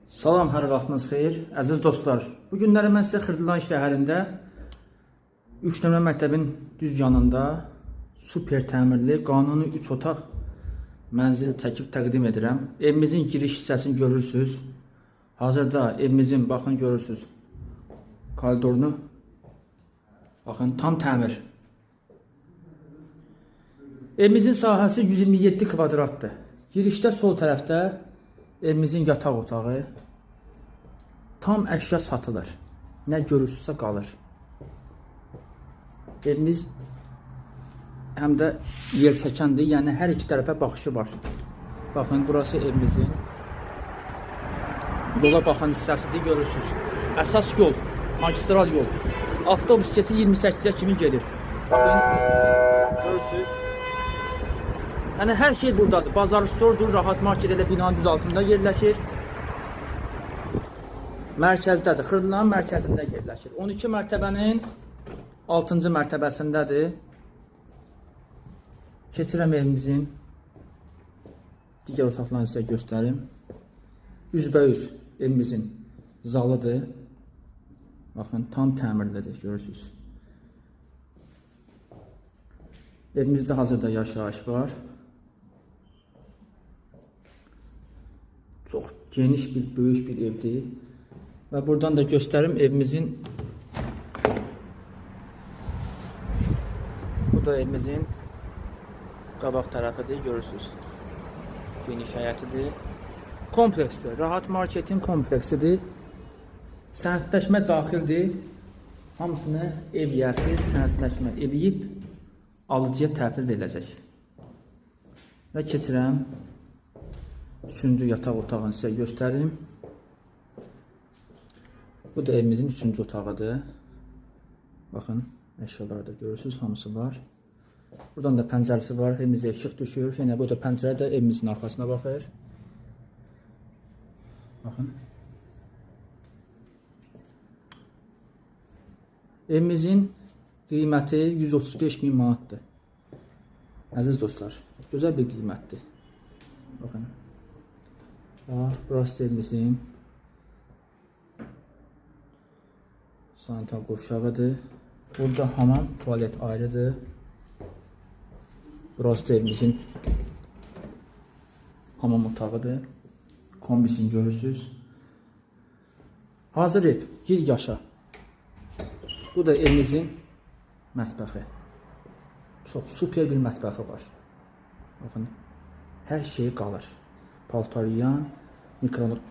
Salam, hər vaxtınız xeyir. Əziz dostlar, bu günləri mən sizə Xırdalan şəhərində 3 nömrə məktəbin düz yanında super təmirli, qanuni 3 otaq mənzil çəkib təqdim edirəm. Evimizin giriş hissəsini görürsünüz. Hazırda evimizin, baxın görürsünüz, koridorunu. Baxın, tam təmir. Evimizin sahəsi 127 kvadratdır. Girişdə sol tərəfdə evimizin yataq otağı. Tam əşya satılır. Nə görürsünüzsə qalır. Evimiz həm də yer çəkəndir, yəni hər iki tərəfə baxışı var. Baxın, burası evimizin yola baxan hissəsidir, görürsünüz. Əsas yol, magistral yol. Avtobus keçid 28-ə kimi gedir. Baxın, görürsünüz. Yəni hər şey buradadır. Bazar stordur, rahat market elə binanın düz altında yerləşir. Mərkəzdədir, Xırdalanın mərkəzində yerləşir. 12 mərtəbənin 6-cı mərtəbəsindədir. Keçirəm evimizin digər otaqlarını sizə göstərim. Üzbəüz evimizin zalıdır. Baxın, tam təmirlidir, görürsünüz. Evimizdə hazırda yaşayış var. Çox geniş bir, böyük bir evdir. Və buradan da göstərim evimizin, bu da evimizin qabaq tərəfidir, görürsünüz. Geniş həyətidir. Kompleksdir, rahat marketin kompleksidir. Sənədləşmə daxildir. Hamısını ev yiyəsi sənədləşmə edib alıcıya təhvil veriləcək. Və keçirəm 3-cü yataq otağını sizə göstərim. Bu da evimizin 3-cü otağıdır. Baxın, əşyalarda görürsünüz, hamısı var. Buradan da pəncərəsi var, evimizə işıq düşür. Yenə bu da pəncərə də evimizin arxasına baxır. Baxın. Evimizin qiyməti 135.000 manatdır. Əziz dostlar, gözəl bir qiymətdir. Baxın. Burası da evimizin sanitar qovşağıdır. Burada hamam, tualet ayrıdır. Burası da evimizin hamam otağıdır. Kombisini görürsünüz. Hazır ev, gir yaşa. Bu da evimizin mətbəxi. Çox super bir mətbəxi var. Baxın, hər şey qalır. Paltaryan, mikronotlar.